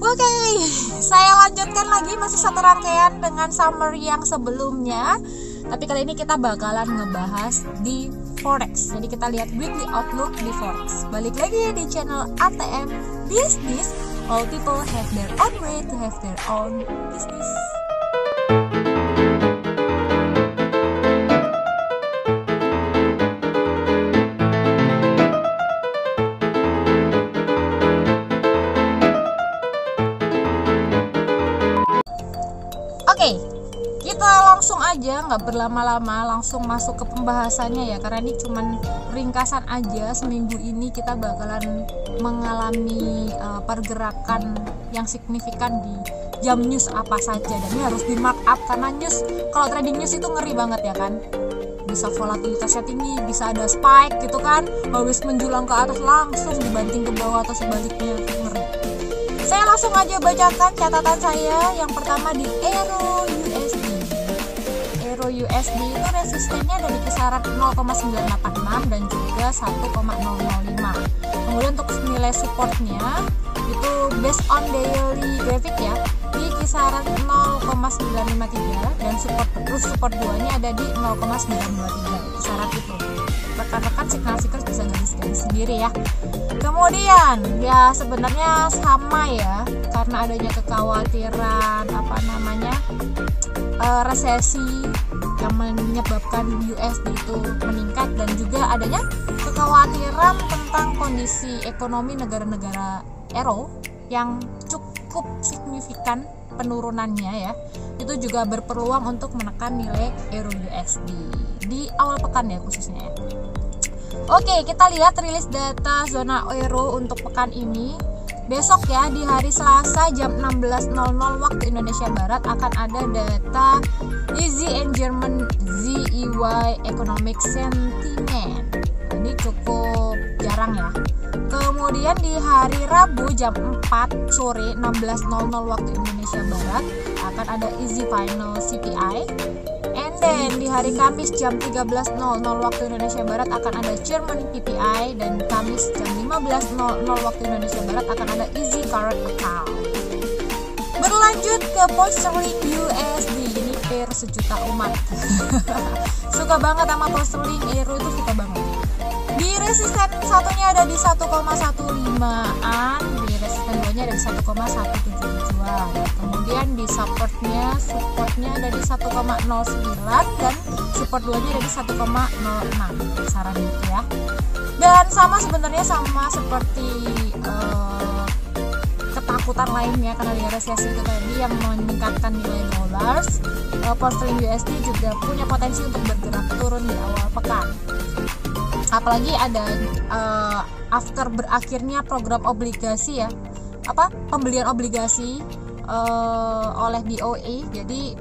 Oke, saya lanjutkan lagi masih satu rangkaian dengan summary yang sebelumnya. Tapi kali ini kita bakalan ngebahas di Forex. Jadi kita lihat weekly outlook di Forex. Balik lagi di channel ATM Business. All people have their own way to have their own business. Oke, kita langsung aja, nggak berlama-lama, langsung masuk ke pembahasannya ya. Karena ini cuman ringkasan aja. Seminggu ini kita bakalan mengalami pergerakan yang signifikan di jam news apa saja. Dan ini harus di markup karena news, kalau trading news itu ngeri banget ya kan. Bisa volatilitasnya tinggi, bisa ada spike gitu kan. Habis menjulang ke atas langsung dibanting ke bawah atau sebaliknya, ngeri. Saya langsung aja bacakan catatan saya. Yang pertama di Euro USD. Euro USD itu resistennya ada di kisaran 0,986 dan juga 1,005. Kemudian untuk nilai supportnya itu based on daily graphic ya, di kisaran 0,953 dan support 2-nya ada di 0,923. Kisaran itu. Rekan-rekan signal seekers bisa garis-garis sendiri ya. Kemudian ya sebenarnya sama ya, karena adanya kekhawatiran resesi yang menyebabkan USD itu meningkat, dan juga adanya kekhawatiran tentang kondisi ekonomi negara-negara Euro yang cukup signifikan penurunannya ya. Itu juga berpeluang untuk menekan nilai Euro USD di awal pekan ya khususnya ya. Oke, kita lihat rilis data zona euro untuk pekan ini. Besok ya, di hari Selasa jam 16.00 waktu Indonesia Barat akan ada data Easy and German ZEY Economic Sentiment. Ini cukup jarang ya. Kemudian di hari Rabu jam 4 sore 16.00 waktu Indonesia Barat akan ada Easy Final CPI. And then di hari Kamis jam 13.00 waktu Indonesia Barat akan ada German PPI, dan Kamis jam 15.00 waktu Indonesia Barat akan ada Easy Current Account. Berlanjut ke pound sterling USD, ini pair sejuta umat. Suka banget sama pound sterling, euro itu suka banget. Di resisten satunya ada di 1,15an, di resisten 2-nya ada di 1,172. Kemudian di supportnya ada di 1,09 dan support 2-nya ada di 1,06. Kisaran itu ya. Dan sebenarnya sama seperti ketakutan lainnya karena ada resesi itu tadi yang meningkatkan nilai dollars. Pound sterling USD juga punya potensi untuk bergerak turun di awal pekan. Apalagi ada after berakhirnya program obligasi ya, pembelian obligasi oleh BOE. Jadi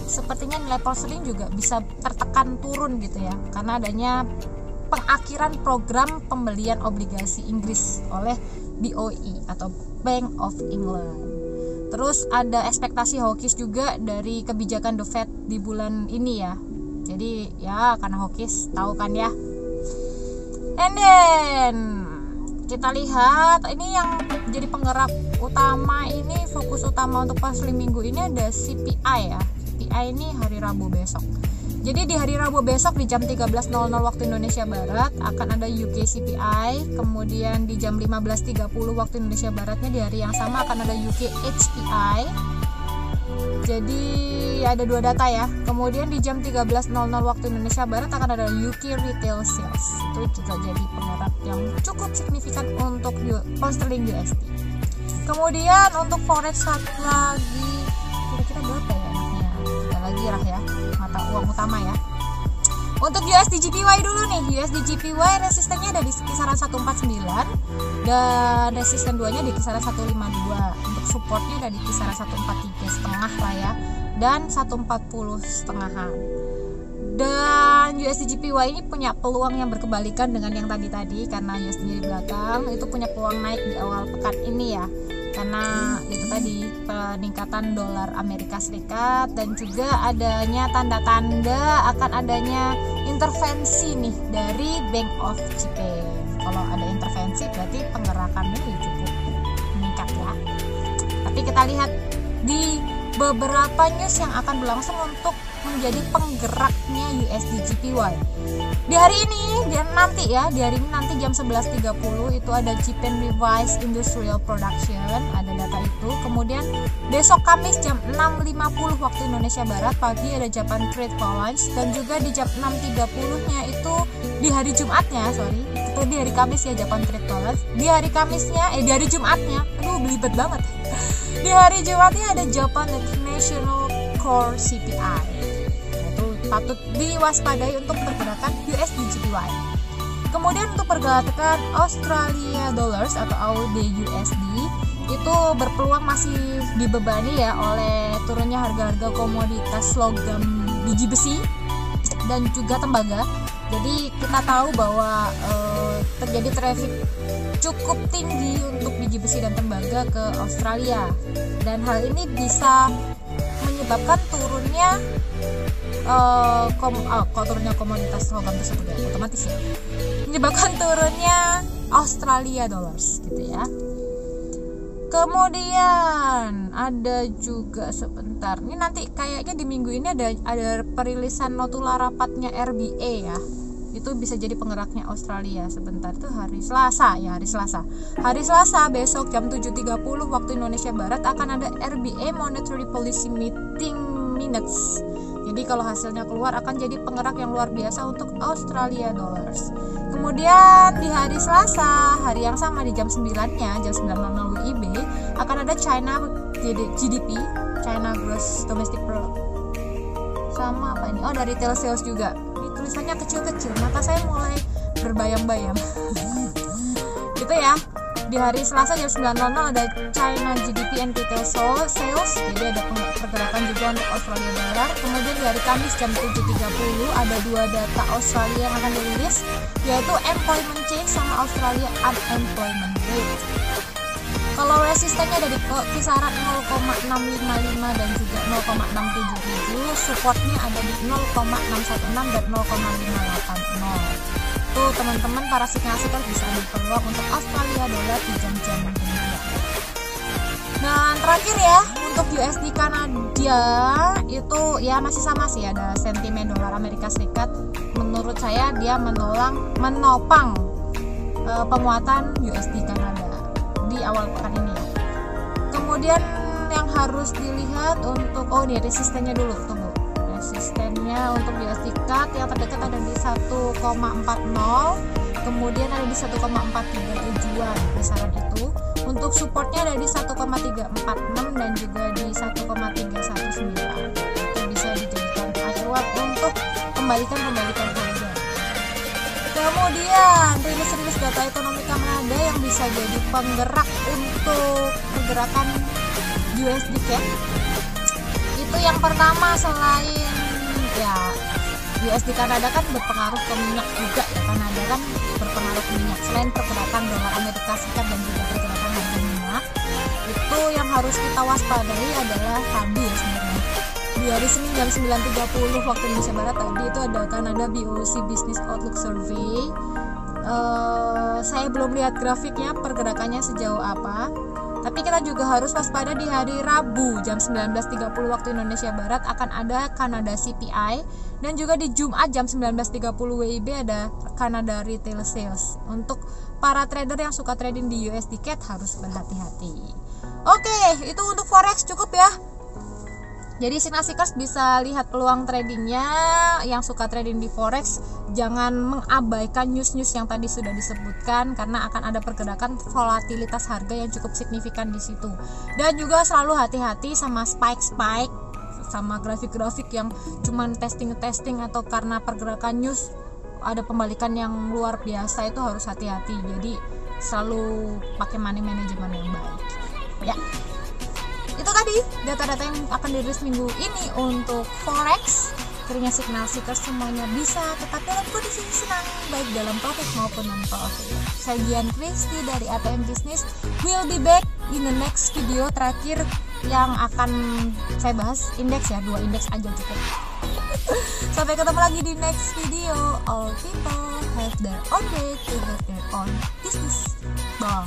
sepertinya nilai pound sterling juga bisa tertekan turun gitu ya, karena adanya pengakhiran program pembelian obligasi Inggris oleh BOE atau Bank of England. Terus ada ekspektasi hawkish juga dari kebijakan The Fed di bulan ini ya. Jadi ya karena hawkish, tahu kan ya. And then kita lihat ini yang jadi penggerak utama, ini fokus utama untuk pas minggu ini ada CPI ya. CPI ini hari Rabu besok. Jadi di hari Rabu besok di jam 13.00 waktu Indonesia Barat akan ada UK CPI. Kemudian di jam 15.30 waktu Indonesia Baratnya di hari yang sama akan ada UK HPI. Jadi ada dua data ya. Kemudian di jam 13.00 waktu Indonesia Barat akan ada UK Retail Sales. Itu juga jadi penggerak yang cukup signifikan untuk pound sterling USD. Kemudian untuk forex satu lagi, kira-kira berapa ya enaknya? Ada lagi ya, mata uang utama ya. Untuk USD JPY dulu nih. USD JPY resistennya ada di kisaran 149 dan resisten 2-nya di kisaran 152. Untuk supportnya ada di kisaran 143,5 lah ya, dan 140 setengahan. Dan USD JPY ini punya peluang yang berkebalikan dengan yang tadi karena USD di belakang itu punya peluang naik di awal pekan ini ya, karena itu tadi peningkatan dolar Amerika Serikat dan juga adanya tanda-tanda akan adanya intervensi nih dari Bank of Japan. Kalau ada intervensi berarti penggerakannya cukup meningkat ya. kita lihat di beberapa news yang akan berlangsung untuk menjadi penggeraknya USD/JPY. Di hari ini nanti jam 11.30 itu ada Japan Revised Industrial Production, ada data itu. Kemudian besok Kamis jam 6.50 waktu Indonesia Barat pagi ada Japan Trade Balance, dan juga di jam 6.30-nya itu di hari Jumatnya, itu di hari Kamis ya Japan Trade Balance. Di hari Jumatnya, belibet banget. Di hari Jumatnya ada Japan National Core CPI. Patut diwaspadai untuk pergerakan USD/JPY. Kemudian untuk pergerakan Australia Dollars atau AUD/USD itu berpeluang masih dibebani ya oleh turunnya harga-harga komoditas logam biji besi dan juga tembaga. Jadi kita tahu bahwa terjadi traffic cukup tinggi untuk biji besi dan tembaga ke Australia, dan hal ini bisa menyebabkan turunnya turunnya komoditas logam tersebut ya, otomatis ya menyebabkan turunnya Australia Dollars gitu ya. Kemudian ada juga sebentar, ini nanti kayaknya di minggu ini ada perilisan notula rapatnya RBA ya, itu bisa jadi penggeraknya Australia. Sebentar, itu hari Selasa besok jam 7.30 waktu Indonesia Barat akan ada RBA Monetary Policy Meeting Minutes. Jadi kalau hasilnya keluar akan jadi penggerak yang luar biasa untuk Australia Dollars. Kemudian di hari Selasa, hari yang sama di jam 9-nya, jam 9.00 WIB akan ada China GDP, China Gross Domestic Product. Sama apa ini? Oh, dari retail sales juga. Ini tulisannya kecil-kecil, mata saya mulai berbayang-bayang. Gitu ya. Di hari Selasa jam 9.00 ada China GDP and Retail Sales, jadi ada pergerakan juga untuk Australia Dollar. Kemudian di hari Kamis jam 7.30 ada dua data Australia yang akan dirilis, yaitu Employment Change sama Australia Unemployment Rate. Kalau resistennya ada di kisaran 0,655 dan juga 0,677, supportnya ada di 0,616 dan 0,580. Tuh teman-teman para signal-signal bisa ambil peluang untuk Australia Dollar di jam-jam kemudian. Dan terakhir ya untuk USD Kanada itu ya masih sama sih, ada sentimen dolar Amerika Serikat. Menurut saya dia menopang penguatan USD Kanada di awal pekan ini. Kemudian yang harus dilihat untuk ini resistennya dulu, tunggu. Resistennya untuk USD CAD yang terdekat ada di 1,40, kemudian ada di 1,43 tujuan besaran itu. Untuk supportnya ada di 1,346 dan juga di 1,319. Itu bisa dijadikan acuan untuk kembalikan harga. Kemudian rilis data ekonomi Kanada yang bisa jadi penggerak untuk pergerakan USD CAD. Itu yang pertama, selain ya USD Kanada kan berpengaruh ke minyak juga ya, Kanada kan berpengaruh ke minyak. Selain pergerakan dolar Amerika Serikat dan juga pergerakan harga minyak, itu yang harus kita waspadai adalah tadi ya sebenarnya di hari Senin jam 9.30 waktu Indonesia Barat tadi itu ada Kanada BOC Business Outlook Survey. Saya belum lihat grafiknya pergerakannya sejauh apa, tapi kita juga harus waspada di hari Rabu jam 19.30 waktu Indonesia Barat akan ada Kanada CPI, dan juga di Jumat jam 19.30 WIB ada Kanada Retail Sales. Untuk para trader yang suka trading di USD CAD harus berhati-hati. Oke, itu untuk forex cukup ya. Jadi signal-seekers bisa lihat peluang tradingnya. Yang suka trading di forex jangan mengabaikan news-news yang tadi sudah disebutkan, karena akan ada pergerakan volatilitas harga yang cukup signifikan di situ. Dan juga selalu hati-hati sama spike-spike, sama grafik-grafik yang cuman testing atau karena pergerakan news ada pembalikan yang luar biasa, itu harus hati-hati. Jadi selalu pakai money management yang baik ya. Itu tadi data-data yang akan dirilis minggu ini untuk forex. Akhirnya signal seekers semuanya bisa tetap dalam kondisi senang, baik dalam profit maupun non profit. Saya Gian Kristi dari ATM Business. We'll be back in the next video terakhir yang akan saya bahas indeks ya, 2 indeks aja cukup. Sampai ketemu lagi di next video. All people have their own way to have their own business. Bye.